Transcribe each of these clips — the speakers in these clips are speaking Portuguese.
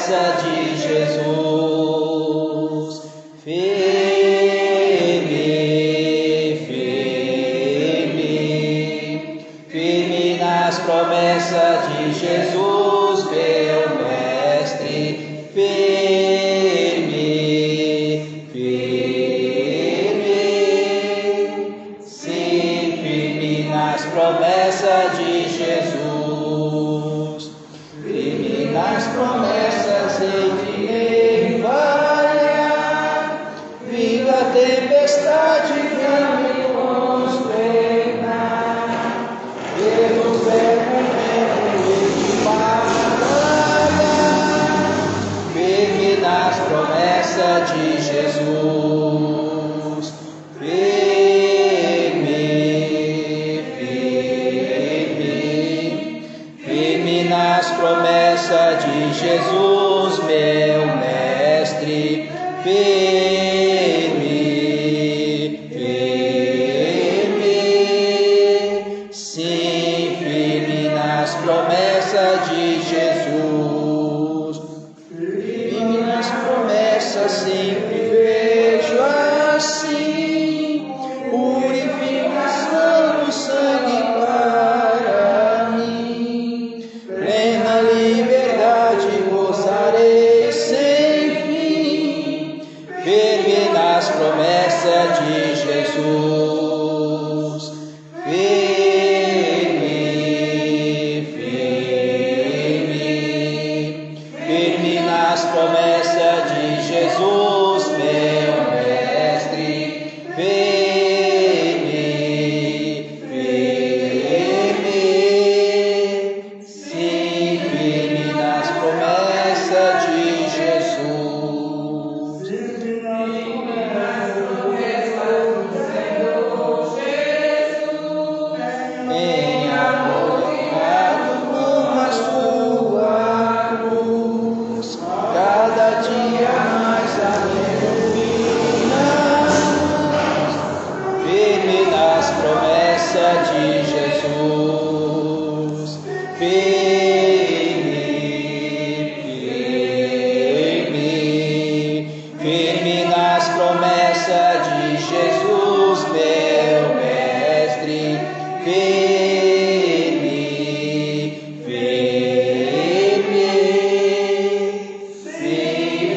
promessa de Jesus. Firme, firme, firme nas promessas de Jesus, meu mestre. Firme, firme, sim, firme nas promessas de Jesus. Firme nas promessas em que variar, viva a tempestade, vem nos treinar. Deus é com vento e de batalha. Firme nas promessas de Jesus. Firme, firme, firme nas promessas de Jesus, meu mestre. Firme, firme, sim, firme nas promessas de Jesus. Firme nas promessas, sempre vejo assim, purificação do sangue para mim, plena liberdade gozarei sem fim. Firme nas promessas de Jesus. Firme, firme, firme nas promessas de Jesus, meu mestre. Firme, firme, sim, firme nas promessas de Jesus. Em amor como a sua cruz, cada dia mais a iluminar. Firme nas promessas de Jesus. Firme, firme, firme nas promessas de Jesus, meu mestre. Firme, firme,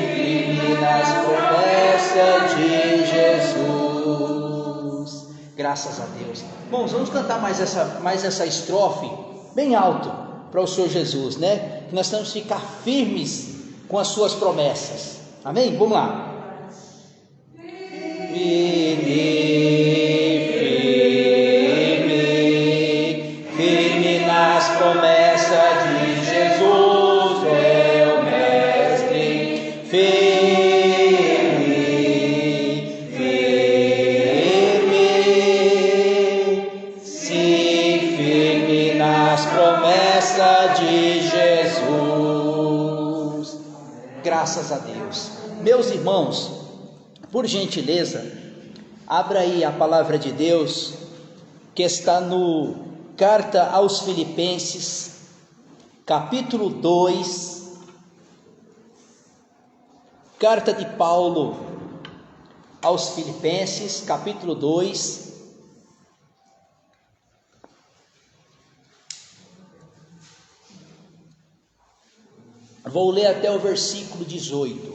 firme nas promessas de Jesus. Graças a Deus. Bom, vamos cantar mais essa estrofe bem alto para o Senhor Jesus, né? Que nós temos que ficar firmes com as suas promessas. Amém? Vamos lá. Firme nas promessas de Jesus, meu mestre. Firme, firme, sim, firme nas promessas de Jesus. Graças a Deus. Meus irmãos, por gentileza, abra aí a palavra de Deus, que está no Carta aos Filipenses, capítulo 2, Carta de Paulo aos Filipenses, capítulo 2, vou ler até o versículo 18.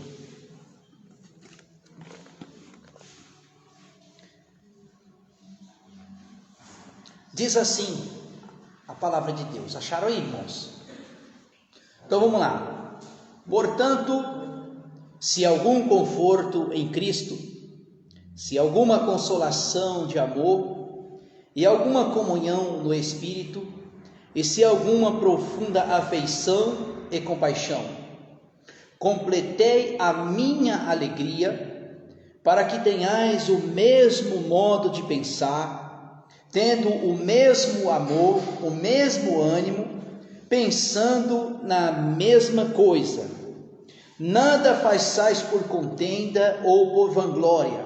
Diz assim a palavra de Deus. Acharam aí, irmãos? Então vamos lá. Portanto, se algum conforto em Cristo, se alguma consolação de amor e alguma comunhão no Espírito, e se alguma profunda afeição e compaixão, completei a minha alegria, para que tenhais o mesmo modo de pensar, tendo o mesmo amor, o mesmo ânimo, pensando na mesma coisa. Nada façais por contenda ou por vanglória,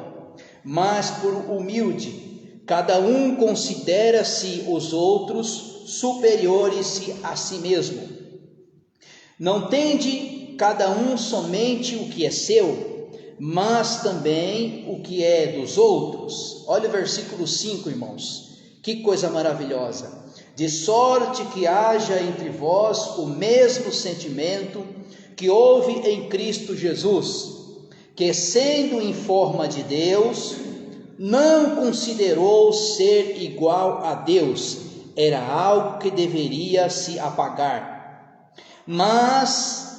mas por humilde. Cada um considera-se os outros superiores a si mesmo. Não tende cada um somente o que é seu, mas também o que é dos outros. Olha o versículo 5, irmãos, que coisa maravilhosa. De sorte que haja entre vós o mesmo sentimento que houve em Cristo Jesus, que sendo em forma de Deus, não considerou ser igual a Deus, era algo que deveria se apagar, mas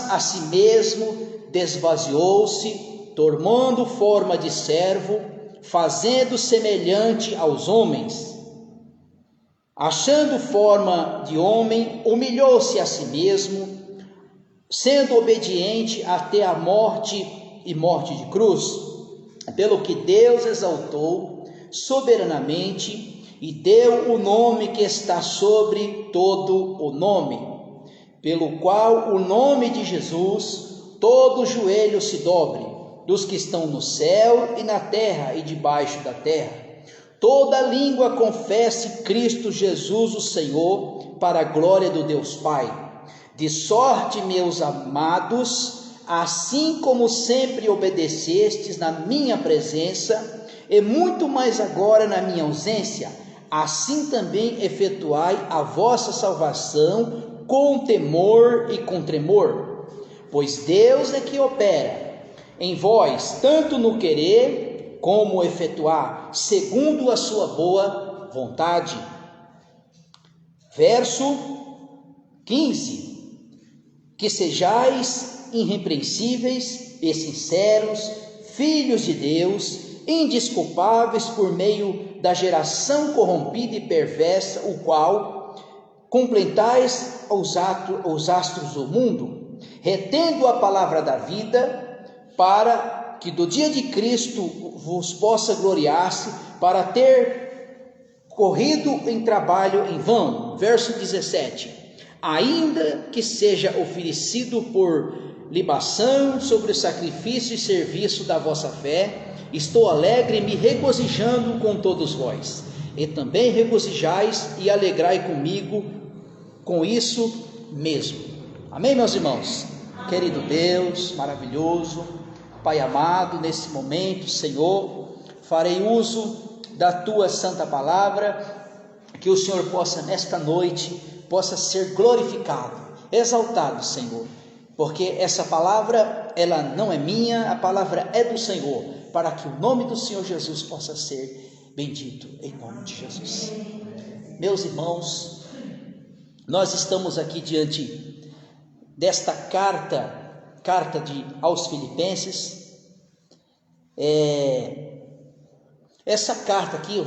a si mesmo desvaziou-se, tomando forma de servo, fazendo semelhante aos homens. Achando forma de homem, humilhou-se a si mesmo, sendo obediente até a morte e morte de cruz, pelo que Deus exaltou soberanamente e deu o nome que está sobre todo o nome, pelo qual o nome de Jesus todo joelho se dobre, dos que estão no céu e na terra e debaixo da terra, toda língua confesse Cristo Jesus o Senhor, para a glória do Deus Pai. De sorte, meus amados, assim como sempre obedecestes na minha presença, e muito mais agora na minha ausência, assim também efetuai a vossa salvação com temor e com tremor. Pois Deus é que opera em vós, tanto no querer como efetuar, segundo a sua boa vontade. Verso 15. Que sejais irrepreensíveis e sinceros, filhos de Deus, indesculpáveis por meio da geração corrompida e perversa, o qual completais os astros do mundo, retendo a palavra da vida, para que do dia de Cristo vos possa gloriar-se, para ter corrido em trabalho em vão. Verso 17. Ainda que seja oferecido por libação sobre o sacrifício e serviço da vossa fé, estou alegre, me regozijando com todos vós, e também regozijais e alegrai comigo com isso mesmo. Amém, meus irmãos? Querido Deus maravilhoso, Pai amado, nesse momento, Senhor, farei uso da Tua santa palavra, que o Senhor possa nesta noite, possa ser glorificado, exaltado, Senhor, porque essa palavra, ela não é minha, a palavra é do Senhor, para que o nome do Senhor Jesus possa ser bendito, em nome de Jesus. Meus irmãos, nós estamos aqui diante desta carta aos Filipenses. Essa carta aqui,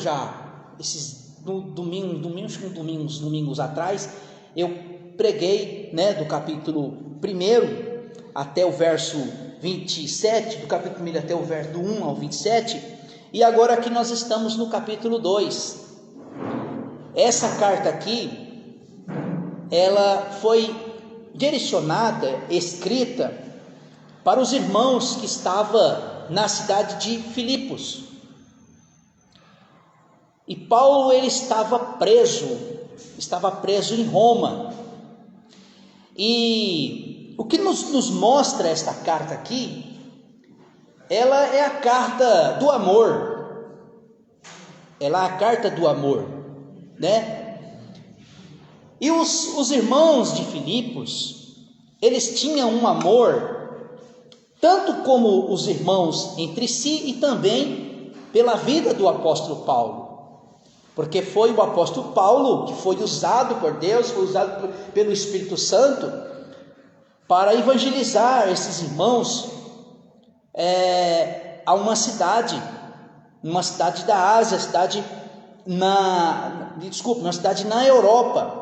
domingos atrás, eu preguei, do capítulo 1 até o verso 27, do capítulo 1 até o verso do 1 ao 27, e agora aqui nós estamos no capítulo 2. Essa carta aqui, ela foi direcionada, escrita para os irmãos que estavam na cidade de Filipos. E Paulo, ele estava preso em Roma. E o que nos mostra esta carta aqui, ela é a carta do amor. Ela é a carta do amor, E os irmãos de Filipos, eles tinham um amor, tanto como os irmãos entre si e também pela vida do apóstolo Paulo. Porque foi o apóstolo Paulo que foi usado por Deus, foi usado pelo Espírito Santo para evangelizar esses irmãos a uma cidade da Ásia, uma cidade na Europa,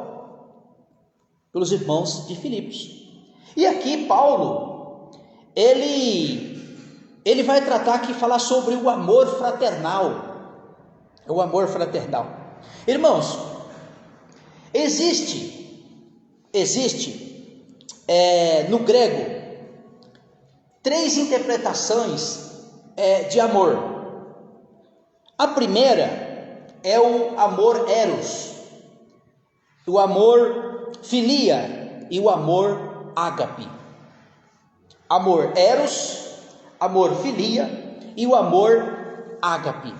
pelos irmãos de Filipos. E aqui Paulo, ele vai tratar aqui, falar sobre o amor fraternal. O amor fraternal. Irmãos, existe no grego 3 interpretações de amor. A primeira é o amor eros, o amor filia e o amor ágape. amor eros, amor filia e o amor ágape,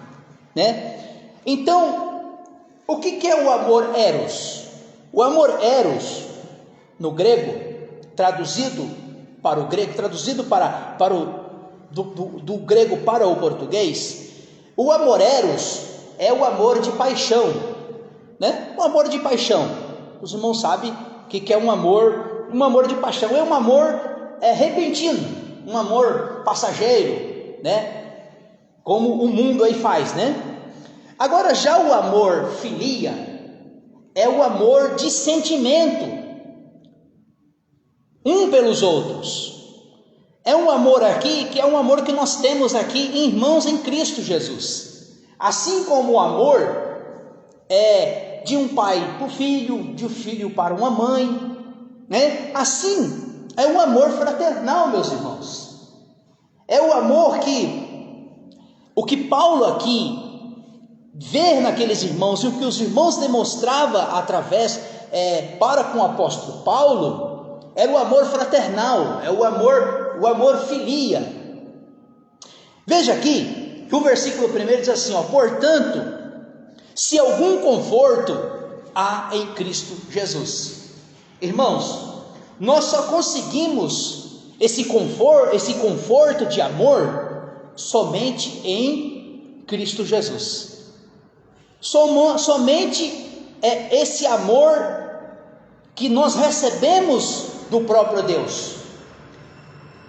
né? Então, o que é o amor eros? O amor eros, no grego, traduzido para o grego, do grego para o português, o amor eros é o amor de paixão, né? O amor de paixão. Os irmãos sabem o que é um amor de paixão. É um amor repentino, um amor passageiro, né? Como o mundo aí faz, né? Agora, já o amor filia é o amor de sentimento, um pelos outros. É um amor aqui, que é um amor que nós temos aqui, irmãos em Cristo Jesus. Assim como o amor é de um pai para o filho, de um filho para uma mãe, né? Assim é o amor fraternal, meus irmãos. É o amor o que Paulo aqui vê naqueles irmãos, e o que os irmãos demonstravam para com o apóstolo Paulo, era o amor fraternal, é o amor filia. Veja aqui, que o versículo 1 diz assim, portanto, se algum conforto há em Cristo Jesus. Irmãos, nós só conseguimos esse conforto de amor somente em Cristo Jesus. Somente é esse amor que nós recebemos do próprio Deus.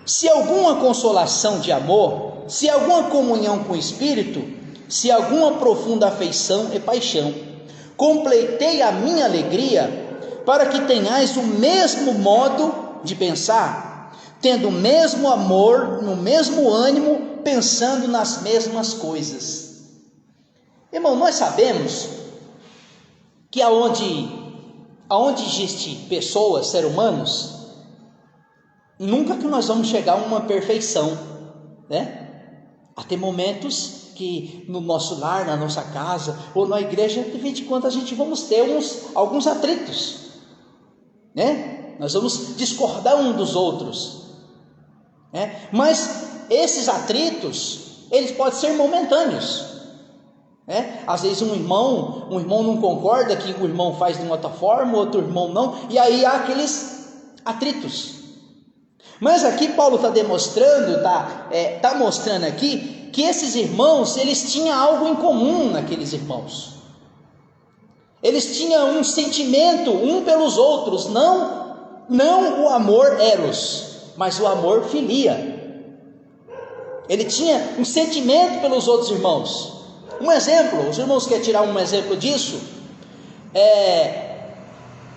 Se alguma consolação de amor, se alguma comunhão com o Espírito, se alguma profunda afeição e paixão, completei a minha alegria, para que tenhais o mesmo modo de pensar, tendo o mesmo amor, no mesmo ânimo, pensando nas mesmas coisas. Irmão, nós sabemos que aonde existe pessoas, seres humanos, nunca que nós vamos chegar a uma perfeição, né? Há ter momentos que no nosso lar, na nossa casa ou na igreja, de vez em quando a gente vamos ter alguns atritos, né? Nós vamos discordar uns dos outros, né? Mas esses atritos, eles podem ser momentâneos. Às vezes um irmão não concorda que o irmão faz de uma outra forma, o outro irmão não, e aí há aqueles atritos. Mas aqui Paulo está demonstrando, está mostrando aqui que esses irmãos, eles tinham algo em comum naqueles irmãos. Eles tinham um sentimento um pelos outros, não o amor eros, mas o amor filia. Ele tinha um sentimento pelos outros irmãos. Um exemplo, os irmãos querem tirar um exemplo disso?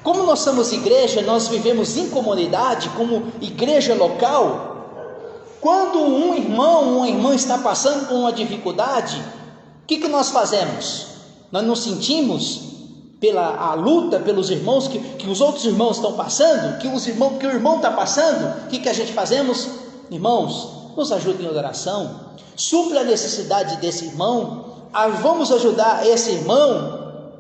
Como nós somos igreja, nós vivemos em comunidade, como igreja local. Quando um irmão, uma irmã está passando por uma dificuldade, o que nós fazemos? Nós nos sentimos a luta pelos irmãos que os outros irmãos estão passando, que o irmão está passando. O que a gente fazemos? Irmãos, nos ajudem em oração, supra a necessidade desse irmão. Vamos ajudar esse irmão,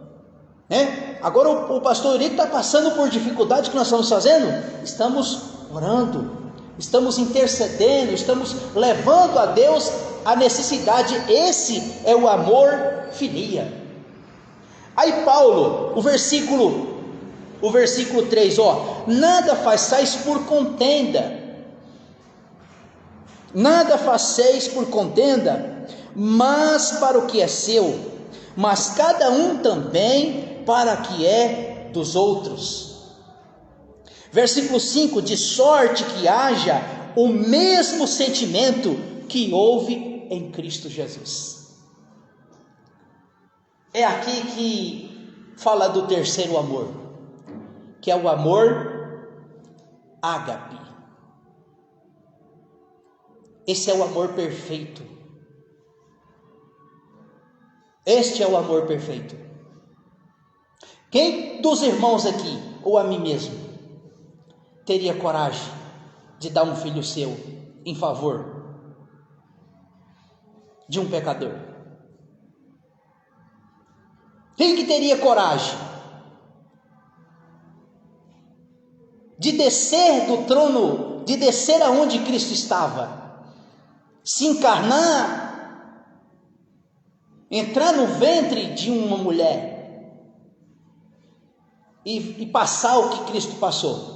né? Agora o pastor Eurico está passando por dificuldade, que nós estamos fazendo? Estamos orando, estamos intercedendo, estamos levando a Deus a necessidade. Esse é o amor filia. Aí Paulo, o versículo 3, nada façais por contenda, mas para o que é seu, mas cada um também para o que é dos outros. Versículo 5, de sorte que haja o mesmo sentimento que houve em Cristo Jesus. É aqui que fala do terceiro amor, que é o amor ágape. Esse é o amor perfeito. Este é o amor perfeito. Quem dos irmãos aqui, ou a mim mesmo, teria coragem de dar um filho seu em favor de um pecador? Quem que teria coragem de descer do trono de descer aonde Cristo estava, se encarnar, entrar no ventre de uma mulher e passar o que Cristo passou.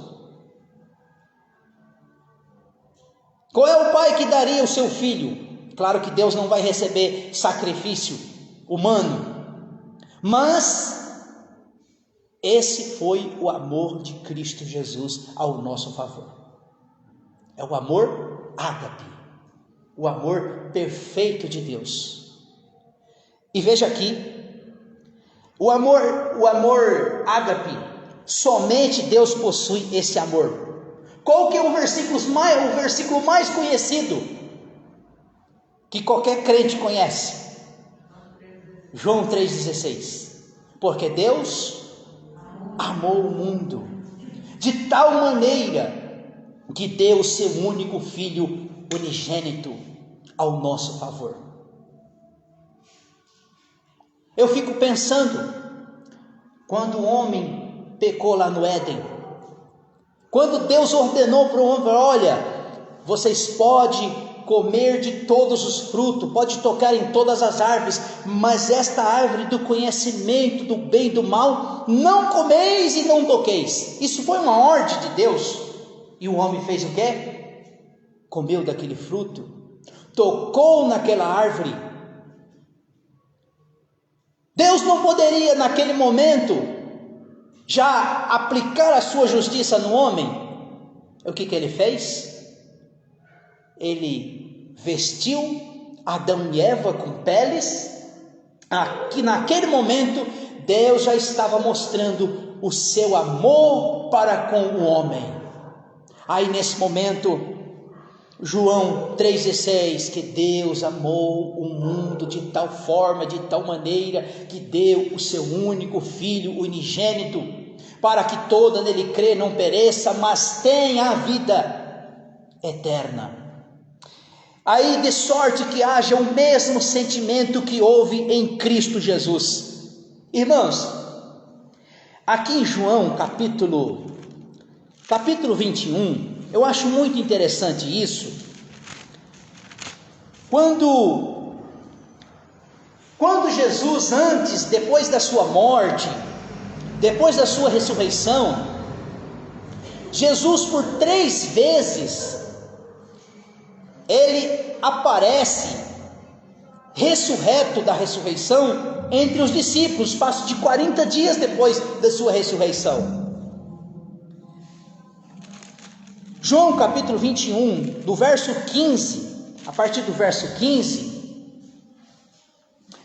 Qual é o pai que daria o seu filho? Claro que Deus não vai receber sacrifício humano, mas esse foi o amor de Cristo Jesus ao nosso favor. É o amor ágape, o amor perfeito de Deus. E veja aqui, o amor ágape, somente Deus possui esse amor. Qual que é o versículo mais conhecido que qualquer crente conhece? João 3,16. Porque Deus amou o mundo de tal maneira que deu o seu único Filho unigênito ao nosso favor. Eu fico pensando, quando o homem pecou lá no Éden, quando Deus ordenou para o homem: olha, vocês podem comer de todos os frutos, pode tocar em todas as árvores, mas esta árvore do conhecimento do bem e do mal, não comeis e não toqueis. Isso foi uma ordem de Deus, e o homem fez o quê? Comeu daquele fruto, tocou naquela árvore. Deus não poderia naquele momento já aplicar a sua justiça no homem? O que ele fez? Ele vestiu Adão e Eva com peles, que naquele momento Deus já estava mostrando o seu amor para com o homem. Aí nesse momento, João 3,16, que Deus amou o mundo de tal forma, de tal maneira, que deu o seu único Filho unigênito, para que todo nele crê não pereça, mas tenha a vida eterna. Aí, de sorte que haja o mesmo sentimento que houve em Cristo Jesus. Irmãos, aqui em João capítulo 21, eu acho muito interessante isso. Quando Jesus, depois da sua morte, depois da sua ressurreição, Jesus por 3 vezes, ele aparece ressurreto da ressurreição entre os discípulos, espaço de 40 dias depois da sua ressurreição. João capítulo 21, do verso 15, a partir do verso 15,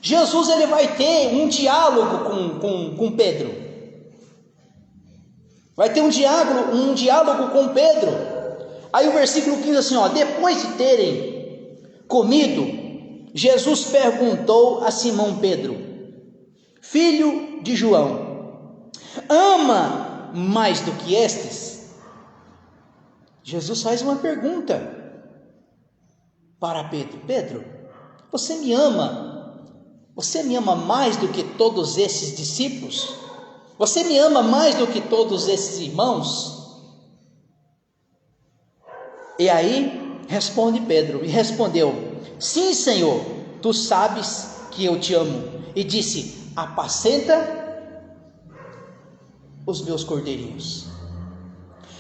Jesus ele vai ter um diálogo com Pedro. Vai ter um diálogo com Pedro. Aí o versículo 15 assim, depois de terem comido, Jesus perguntou a Simão Pedro, filho de João: ama mais do que estes? Jesus faz uma pergunta para Pedro: Pedro, você me ama? Você me ama mais do que todos esses discípulos? Você me ama mais do que todos esses irmãos? E aí responde Pedro, e respondeu: sim, Senhor, tu sabes que eu te amo. E disse: apacenta os meus cordeirinhos.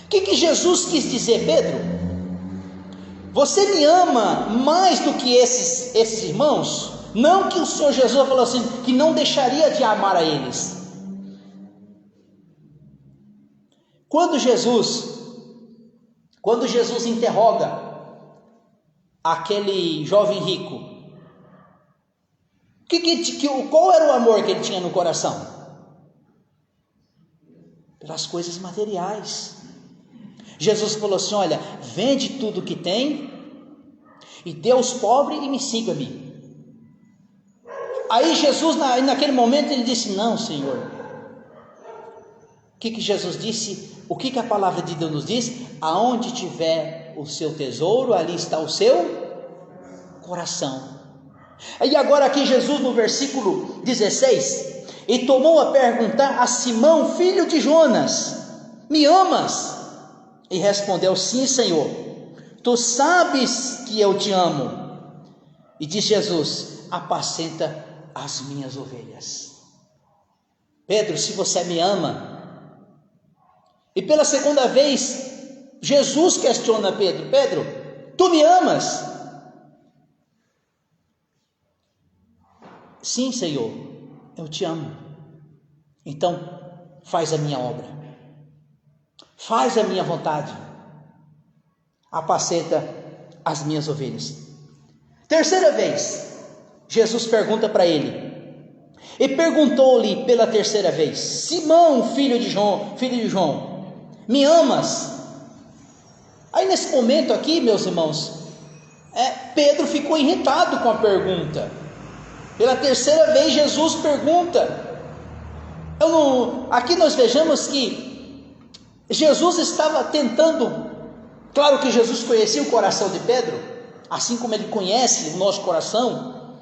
O que Jesus quis dizer, Pedro? Você me ama mais do que esses irmãos? Não que o Senhor Jesus falou assim, que não deixaria de amar a eles. Quando Jesus interroga aquele jovem rico, qual era o amor que ele tinha no coração? Pelas coisas materiais. Jesus falou assim: olha, vende tudo que tem e dê aos pobres e me siga-me. Aí Jesus, naquele momento, ele disse: não, Senhor. O que Jesus disse? O que a palavra de Deus nos diz? Aonde tiver o seu tesouro, ali está o seu coração. E agora aqui Jesus no versículo 16, e tomou a perguntar a Simão, filho de Jonas: me amas? E respondeu: sim, Senhor, tu sabes que eu te amo. E disse Jesus: apacenta as minhas ovelhas. Pedro, se você me ama. E pela segunda vez, Jesus questiona Pedro: Pedro, tu me amas? Sim, Senhor, eu te amo. Então, faz a minha obra, faz a minha vontade, apacenta as minhas ovelhas. Terceira vez, Jesus pergunta para ele, e perguntou-lhe pela terceira vez: Simão, filho de João, me amas? Aí nesse momento aqui, meus irmãos, Pedro ficou irritado com a pergunta. Pela terceira vez Jesus pergunta. Aqui nós vejamos que Jesus estava tentando, claro que Jesus conhecia o coração de Pedro, assim como ele conhece o nosso coração.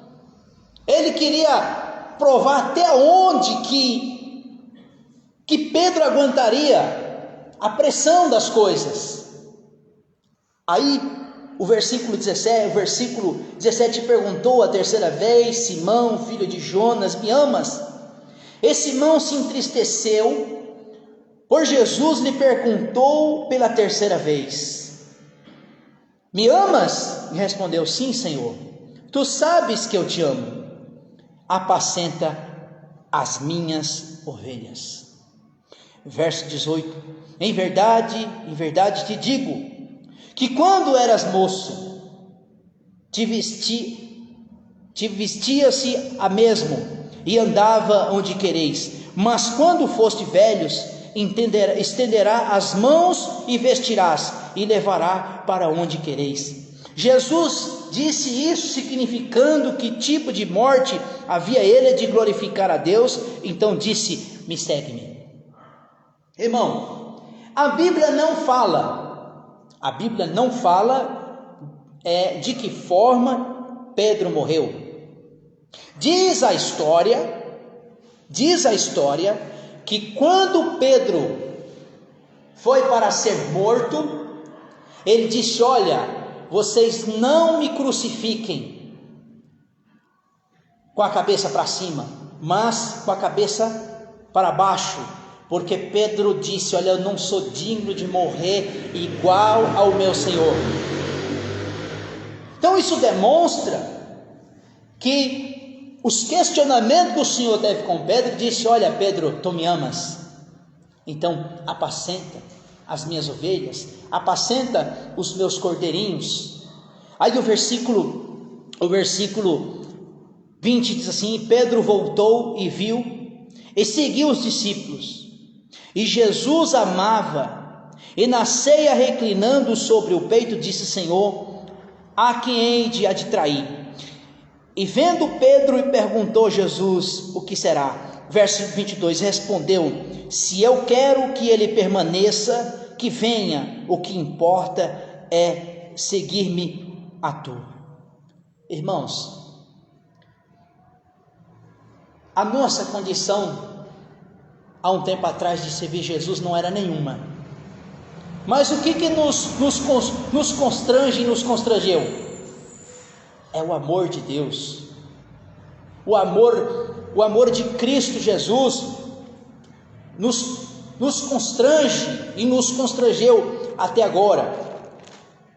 Ele queria provar até onde que Pedro aguentaria a pressão das coisas. Aí o versículo 17 perguntou a terceira vez: Simão, filho de Jonas, me amas? E Simão se entristeceu, por Jesus lhe perguntou pela terceira vez: me amas? E respondeu: sim, Senhor, tu sabes que eu te amo. Apacenta as minhas ovelhas. Verso 18: em verdade te digo, que quando eras moço, te vestia-se a mesmo, e andava onde quereis, mas quando foste velhos, estenderá as mãos e vestirás, e levará para onde quereis. Jesus disse isso significando que tipo de morte havia ele de glorificar a Deus. Então disse: me segue-me. Irmão, a Bíblia não fala de que forma Pedro morreu. Diz a história que quando Pedro foi para ser morto, ele disse: olha, vocês não me crucifiquem com a cabeça para cima, mas com a cabeça para baixo, porque Pedro disse: olha, eu não sou digno de morrer igual ao meu Senhor. Então isso demonstra que os questionamentos que o Senhor teve com Pedro, disse: olha, Pedro, tu me amas? Então apacenta as minhas ovelhas, apacenta os meus cordeirinhos. Aí o versículo 20 diz assim: e Pedro voltou e viu, e seguiu os discípulos, e Jesus amava, e na ceia, reclinando sobre o peito, disse: Senhor, a quem hei de trair? E vendo Pedro, e perguntou Jesus: o que será? Verso 22, respondeu: se eu quero que ele permaneça, que venha, o que importa é seguir-me a tu. Irmãos, a nossa condição há um tempo atrás de servir Jesus não era nenhuma, mas o que nos constrange e nos constrangeu? É o amor de Deus, o amor de Cristo Jesus nos constrange e nos constrangeu até agora.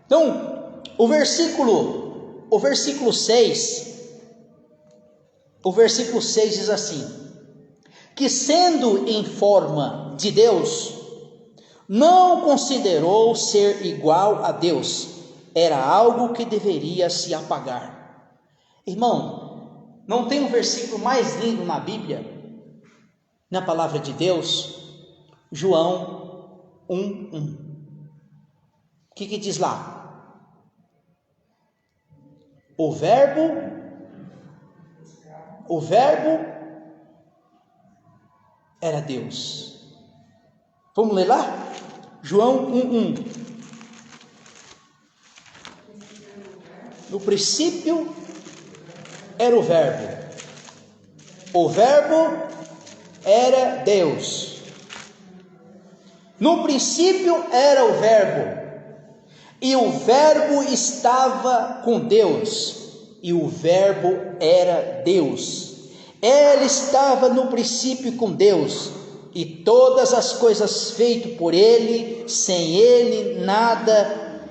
Então, o versículo 6 diz assim: que sendo em forma de Deus, não considerou ser igual a Deus, era algo que deveria se apagar. Irmão, não tem um versículo mais lindo na Bíblia, na palavra de Deus? João 1:1. O que diz lá? O verbo era Deus. Vamos ler lá? João 1:1. No princípio era o verbo era Deus. No princípio era o Verbo, e o Verbo estava com Deus, e o Verbo era Deus. Ele estava no princípio com Deus, e todas as coisas feitas por Ele, sem Ele nada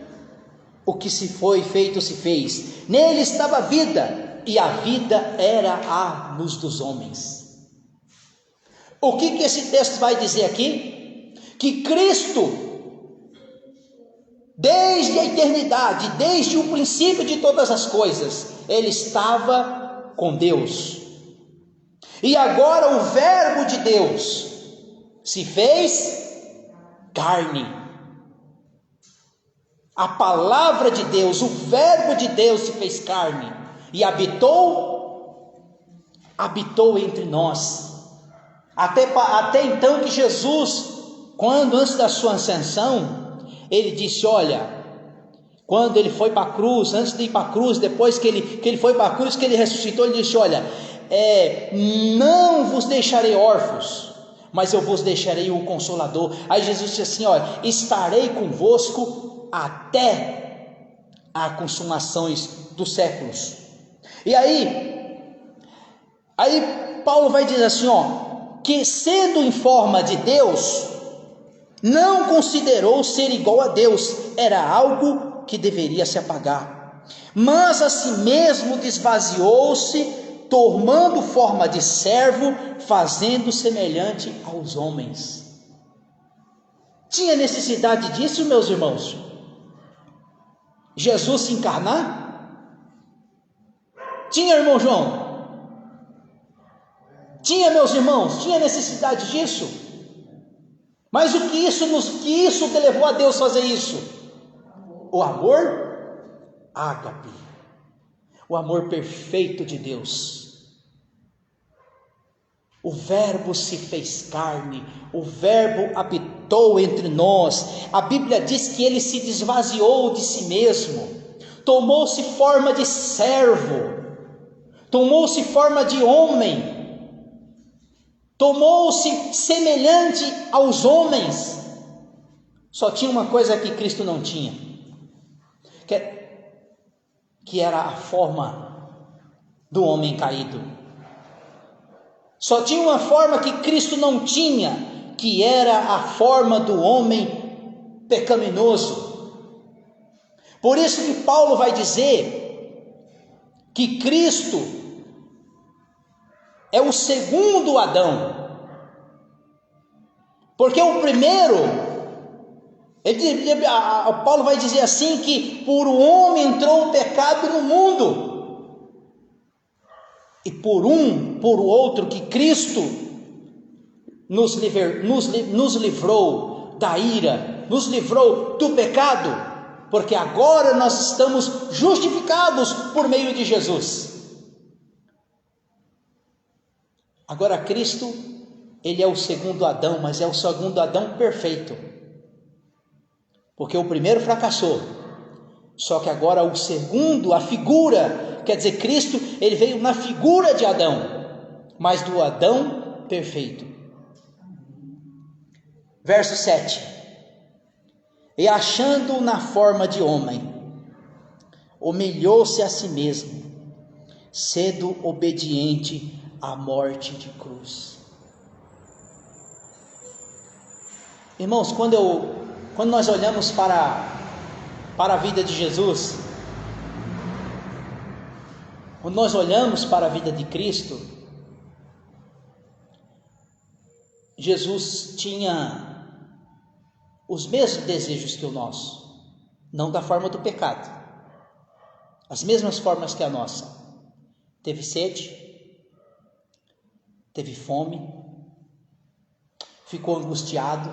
o que se foi feito se fez. Nele estava a vida, e a vida era a luz dos homens. O que esse texto vai dizer aqui? Que Cristo, desde a eternidade, desde o princípio de todas as coisas, Ele estava com Deus. E agora o Verbo de Deus se fez carne. A palavra de Deus, o Verbo de Deus se fez carne e habitou entre nós. Até então que Jesus, antes da sua ascensão, ele disse, olha, quando ele foi para a cruz, antes de ir para a cruz, depois que ele foi para a cruz, que ele ressuscitou, ele disse, olha, não vos deixarei órfãos, mas eu vos deixarei o Consolador. Aí Jesus disse assim, olha, estarei convosco até a consumações dos séculos. E aí Paulo vai dizer assim, que sendo em forma de Deus, não considerou ser igual a Deus, era algo que deveria se apagar, mas a si mesmo esvaziou-se, tomando forma de servo, fazendo semelhante aos homens. Tinha necessidade disso, meus irmãos? Jesus se encarnar? Tinha, irmão João? Tinha, meus irmãos? Tinha necessidade disso? Mas o que isso que levou a Deus a fazer isso? O amor ágape, o amor perfeito de Deus. O Verbo se fez carne, o Verbo habitou entre nós. A Bíblia diz que ele se esvaziou de si mesmo, tomou-se forma de servo, tomou-se forma de homem, tomou-se semelhante aos homens. Só tinha uma coisa que Cristo não tinha, que era a forma do homem caído. Só tinha uma forma que Cristo não tinha, que era a forma do homem pecaminoso. Por isso que Paulo vai dizer que Cristo é o segundo Adão, porque o primeiro, Paulo vai dizer assim, que por um homem entrou o pecado no mundo, e por o outro, que Cristo nos livrou da ira, nos livrou do pecado, porque agora nós estamos justificados por meio de Jesus. Agora Cristo, ele é o segundo Adão, mas é o segundo Adão perfeito, porque o primeiro fracassou, só que agora o segundo, a figura, quer dizer, Cristo, ele veio na figura de Adão, mas do Adão perfeito. Verso 7: e achando na forma de homem, humilhou-se a si mesmo, sendo obediente à morte de cruz. Irmãos, quando nós olhamos para a vida de Jesus, quando nós olhamos para a vida de Cristo, Jesus tinha os mesmos desejos que o nosso, não da forma do pecado, as mesmas formas que a nossa. Teve sede, teve fome, ficou angustiado,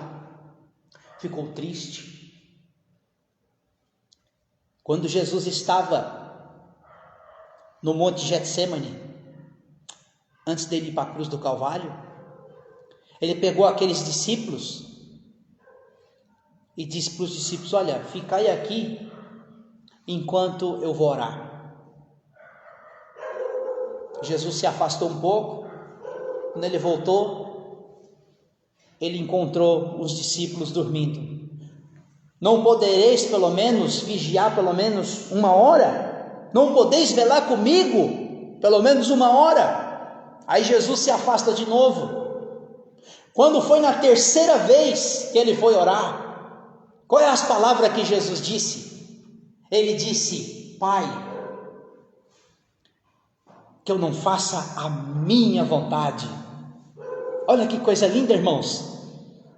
ficou triste. Quando Jesus estava no Monte Getsemane, antes dele ir para a cruz do Calvário, ele pegou aqueles discípulos e disse para os discípulos: olha, ficai aqui enquanto eu vou orar. Jesus se afastou um pouco. Quando ele voltou, ele encontrou os discípulos dormindo. Não podereis pelo menos vigiar pelo menos 1 hora? Não podeis velar comigo pelo menos 1 hora? Aí Jesus se afasta de novo. Quando foi na 3ª vez que ele foi orar, qual é as palavras que Jesus disse? Ele disse: Pai, que eu não faça a minha vontade. Olha que coisa linda, irmãos.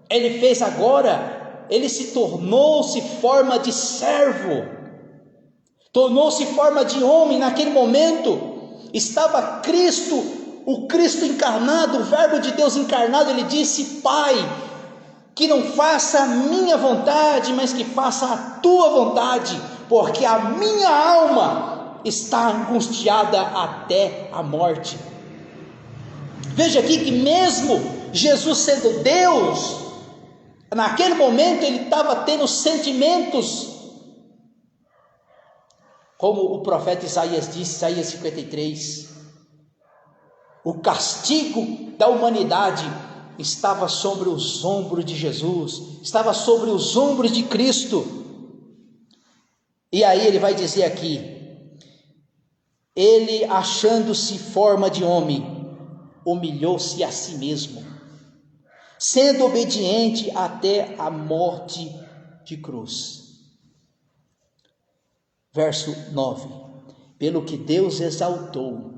Ele fez agora, ele tornou-se forma de servo, tornou-se forma de homem. Naquele momento estava Cristo, o Cristo encarnado, o Verbo de Deus encarnado. Ele disse: Pai, que não faça a minha vontade, mas que faça a tua vontade, porque a minha alma está angustiada até a morte. Veja aqui que mesmo Jesus sendo Deus, naquele momento ele estava tendo sentimentos, como o profeta Isaías disse, Isaías 53, o castigo da humanidade estava sobre os ombros de Jesus, estava sobre os ombros de Cristo. E aí ele vai dizer aqui: ele, achando-se forma de homem, humilhou-se a si mesmo, sendo obediente até a morte de cruz. Verso 9: pelo que Deus exaltou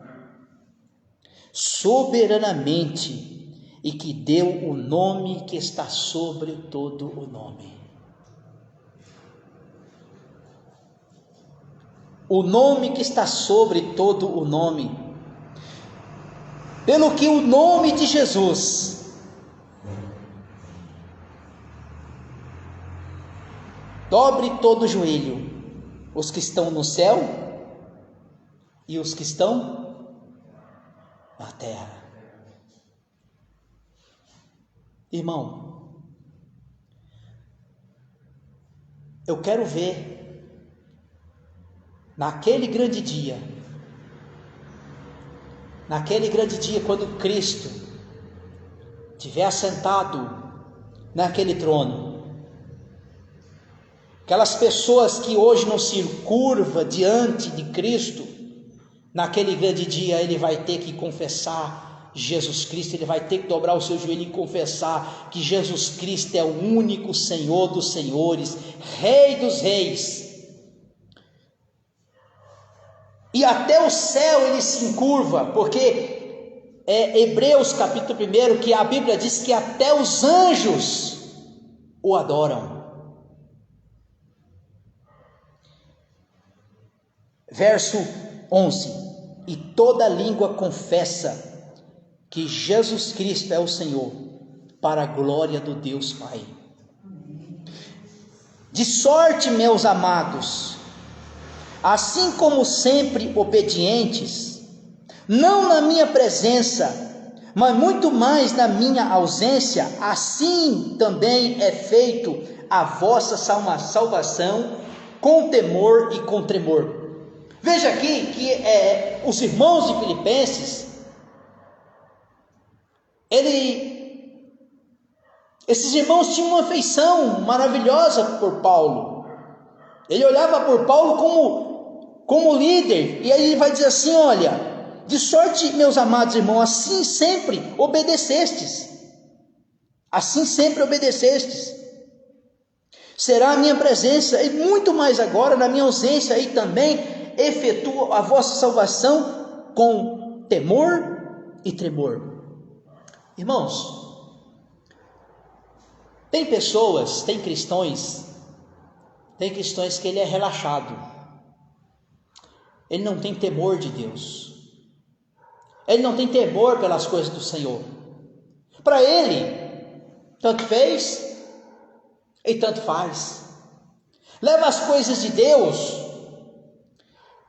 soberanamente e que deu o nome que está sobre todo o nome. O nome que está sobre todo o nome. Pelo que o nome de Jesus dobre todo o joelho, os que estão no céu e os que estão na terra. Irmão, eu quero ver naquele grande dia, quando Cristo estiver assentado naquele trono, aquelas pessoas que hoje não se curvam diante de Cristo, naquele grande dia ele vai ter que confessar Jesus Cristo, ele vai ter que dobrar o seu joelho e confessar que Jesus Cristo é o único Senhor dos senhores, Rei dos reis. E até o céu ele se encurva, porque Hebreus capítulo 1, que a Bíblia diz que até os anjos o adoram. Verso 11: e toda língua confessa que Jesus Cristo é o Senhor, para a glória do Deus Pai. De sorte, meus amados, assim como sempre obedientes, não na minha presença, mas muito mais na minha ausência, assim também é feito a vossa salvação com temor e com tremor. Veja aqui que os irmãos de Filipenses, esses irmãos tinham uma afeição maravilhosa por Paulo. Ele olhava por Paulo como líder, e aí ele vai dizer assim: olha, de sorte, meus amados irmãos, assim sempre obedecestes, será a minha presença, e muito mais agora na minha ausência, e também efetuo a vossa salvação com temor e tremor. Irmãos, tem cristãos que ele é relaxado, ele não tem temor de Deus, ele não tem temor pelas coisas do Senhor. Para ele, tanto fez e tanto faz. Leva as coisas de Deus.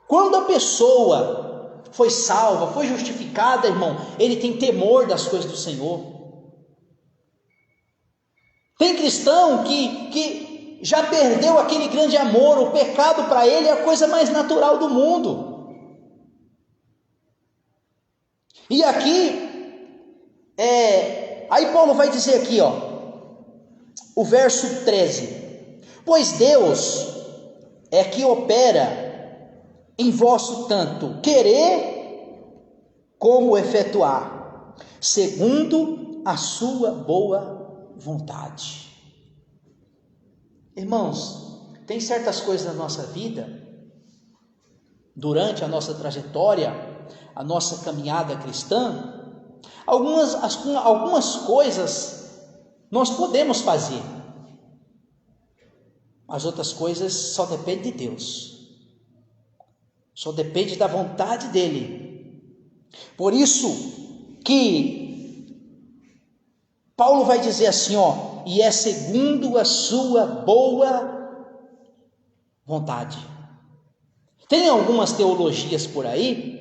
Quando a pessoa foi salva, foi justificada, irmão, ele tem temor das coisas do Senhor. Tem cristão que já perdeu aquele grande amor, o pecado para ele é a coisa mais natural do mundo. E aqui, aí Paulo vai dizer aqui, o verso 13: pois Deus é que opera em vosso tanto querer como efetuar, segundo a sua boa vontade. Irmãos, tem certas coisas na nossa vida, durante a nossa trajetória, a nossa caminhada cristã, algumas coisas nós podemos fazer, as outras coisas só dependem de Deus, só depende da vontade dele. Por isso que Paulo vai dizer assim, e é segundo a sua boa vontade. Tem algumas teologias por aí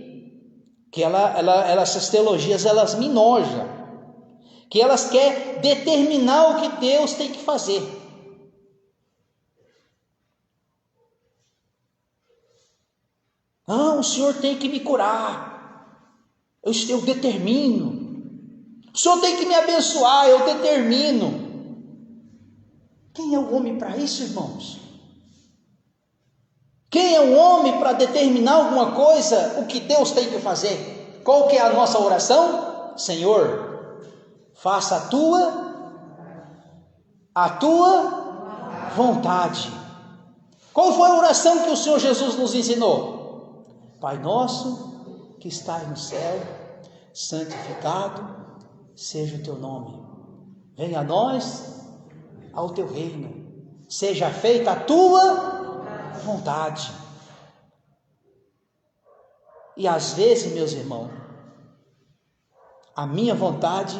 que essas teologias elas me enojam, que elas querem determinar o que Deus tem que fazer. O Senhor tem que me curar, eu determino. O Senhor tem que me abençoar, eu determino. Quem é o homem para isso, irmãos? Quem é o homem para determinar alguma coisa, o que Deus tem que fazer? Qual que é a nossa oração? Senhor, faça a tua vontade. Qual foi a oração que o Senhor Jesus nos ensinou? Pai nosso que estás no céu, santificado seja o teu nome. Venha a nós ao teu reino. Seja feita a tua vontade. E às vezes, meus irmãos, a minha vontade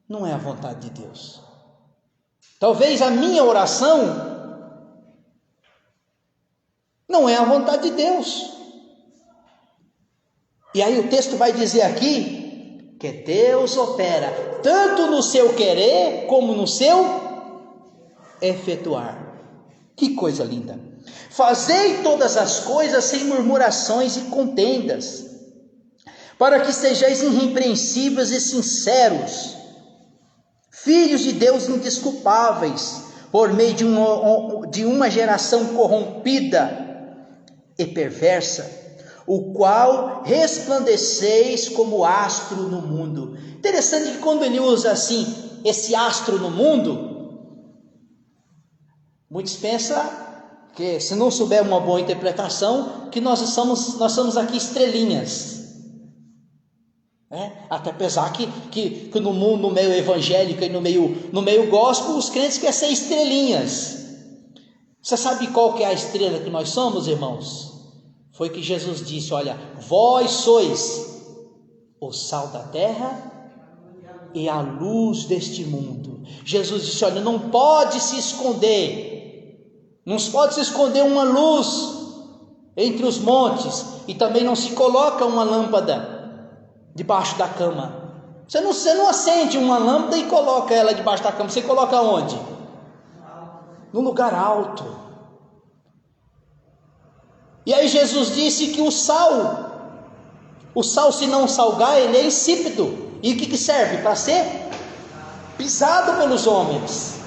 não é a vontade de Deus. Talvez a minha oração não é a vontade de Deus. E aí o texto vai dizer aqui que Deus opera tanto no seu querer como no seu efetuar. Que coisa linda! Fazei todas as coisas sem murmurações e contendas, para que sejais irrepreensíveis e sinceros, filhos de Deus indesculpáveis, por meio de uma geração corrompida e perversa, o qual resplandeceis como astro no mundo. Interessante que quando ele usa assim, esse astro no mundo, muitos pensam que, se não souber uma boa interpretação, que nós somos aqui estrelinhas. Até apesar que no mundo, no meio evangélico e no meio gospel, os crentes querem ser estrelinhas. Você sabe qual que é a estrela que nós somos, irmãos? Foi que Jesus disse, olha, vós sois o sal da terra e a luz deste mundo. Jesus disse, olha, não pode se esconder uma luz entre os montes, e também não se coloca uma lâmpada debaixo da cama. Você não acende uma lâmpada e coloca ela debaixo da cama, você coloca onde? No lugar alto. E aí Jesus disse que o sal se não salgar, ele é insípido. E o que serve? Para ser pisado pelos homens.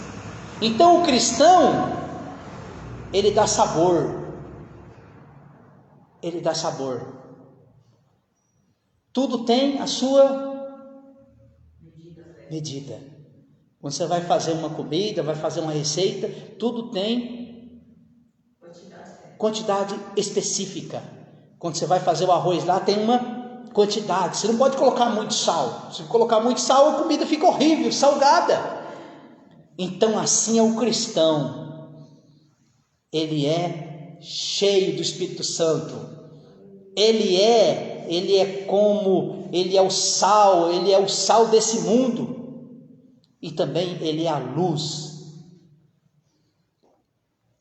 Então o cristão, ele dá sabor. Ele dá sabor. Tudo tem a sua medida. Quando você vai fazer uma comida, vai fazer uma receita, tudo tem quantidade específica. Quando você vai fazer o arroz lá, tem uma quantidade. Você não pode colocar muito sal. Se colocar muito sal, a comida fica horrível, salgada. Então assim é o cristão. Ele é cheio do Espírito Santo. Ele é o sal desse mundo. E também ele é a luz.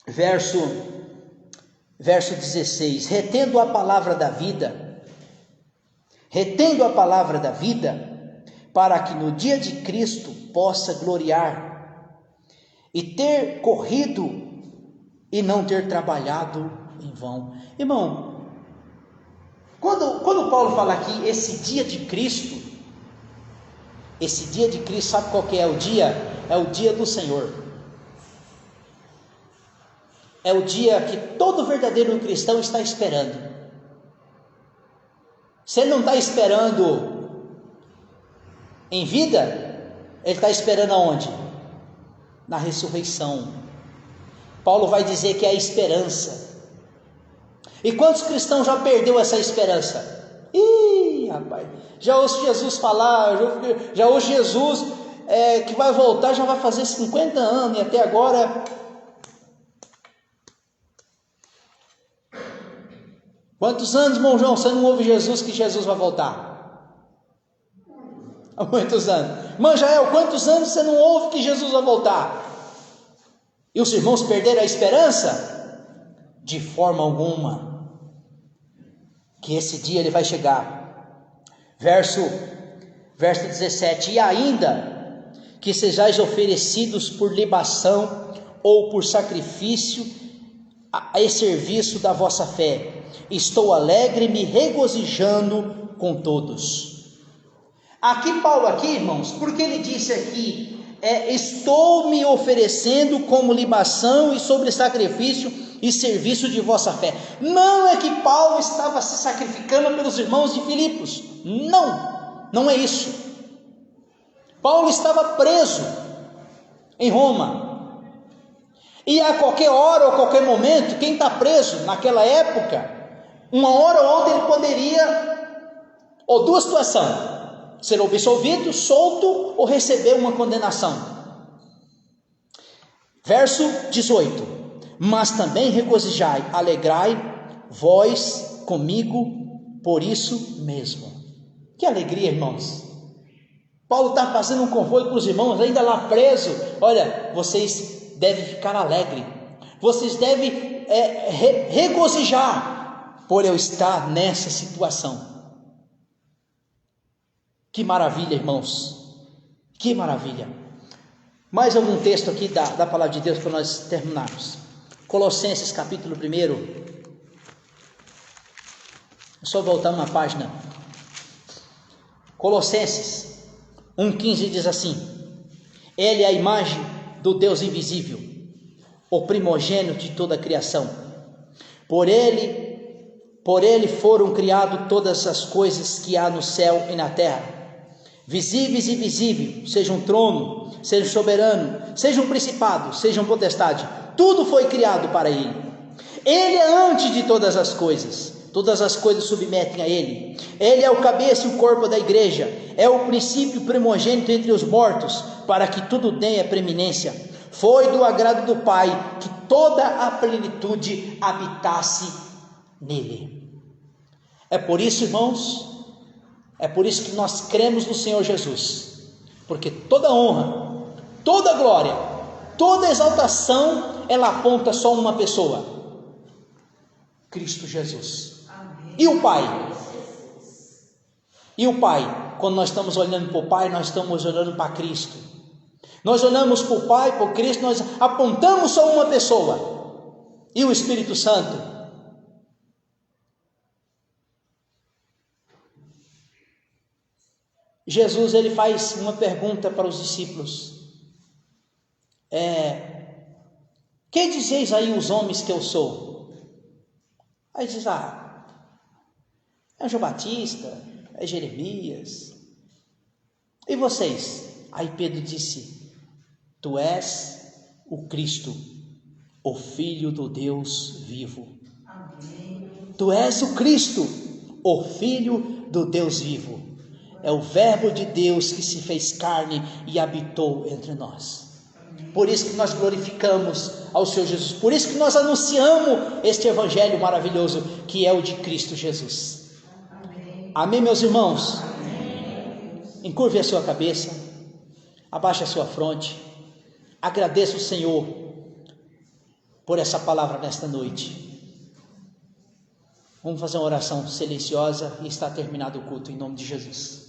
Verso 16, retendo a palavra da vida, para que no dia de Cristo possa gloriar, e ter corrido e não ter trabalhado em vão. Irmão, quando Paulo fala aqui, esse dia de Cristo, sabe qual que é o dia? é o dia do Senhor. É o dia que todo verdadeiro cristão está esperando. Se ele não está esperando em vida, ele está esperando aonde? Na ressurreição. Paulo vai dizer que é a esperança. E quantos cristãos já perdeu essa esperança? Ih, rapaz, já ouço Jesus falar, já ouço Jesus que vai voltar, já vai fazer 50 anos, e até agora... Quantos anos, irmão João, você não ouve Jesus que Jesus vai voltar? Há muitos anos. Irmão Jael, quantos anos você não ouve que Jesus vai voltar? E os irmãos perderam a esperança? De forma alguma. Que esse dia ele vai chegar. Verso 17. E ainda que sejais oferecidos por libação ou por sacrifício a serviço da vossa fé, estou alegre, me regozijando com todos. Aqui Paulo, irmãos, porque ele disse aqui, estou me oferecendo como libação e sobre sacrifício e serviço de vossa fé. Não é que Paulo estava se sacrificando pelos irmãos de Filipos, não é isso. Paulo estava preso em Roma, e a qualquer hora ou qualquer momento, quem está preso naquela época, uma hora ou outra ele poderia, ou duas situações, ser absolvido, solto ou receber uma condenação. Verso 18: mas também regozijai, alegrai vós comigo por isso mesmo. Que alegria, irmãos. Paulo está fazendo um convite para os irmãos ainda lá preso. Olha, vocês devem ficar alegres, vocês devem regozijar por eu estar nessa situação. Que maravilha, irmãos, que maravilha. Mais algum texto aqui da palavra de Deus para nós terminarmos. Colossenses capítulo 1. É só voltar uma página. Colossenses 1,15 diz assim: ele é a imagem do Deus invisível, o primogênito de toda a criação. Por ele foram criadas todas as coisas que há no céu e na terra, visíveis e invisíveis, seja um trono, seja um soberano, seja um principado, seja um potestade, tudo foi criado para ele. Ele é antes de todas as coisas submetem a ele. Ele é o cabeça e o corpo da igreja, é o princípio primogênito entre os mortos, para que tudo tenha preeminência. Foi do agrado do Pai que toda a plenitude habitasse nele. É por isso, irmãos, é por isso que nós cremos no Senhor Jesus, porque toda honra, toda glória, toda exaltação, ela aponta só uma pessoa: Cristo Jesus. E o Pai? E o Pai? Quando nós estamos olhando para o Pai, nós estamos olhando para Cristo. Nós olhamos para o Pai, para o Cristo, nós apontamos só uma pessoa. E o Espírito Santo? Jesus, ele faz uma pergunta para os discípulos: quem dizeis aí os homens que eu sou? Aí diz: é João Batista, é Jeremias. E vocês? Aí Pedro disse: tu és o Cristo, o Filho do Deus vivo. Amém. Tu és o Cristo, o Filho do Deus vivo. É o Verbo de Deus que se fez carne e habitou entre nós. Por isso que nós glorificamos ao Senhor Jesus, por isso que nós anunciamos este evangelho maravilhoso que é o de Cristo Jesus. Amém, meus irmãos? Amém. Encurve a sua cabeça, abaixe a sua fronte, agradeça o Senhor por essa palavra nesta noite. Vamos fazer uma oração silenciosa e está terminado o culto em nome de Jesus.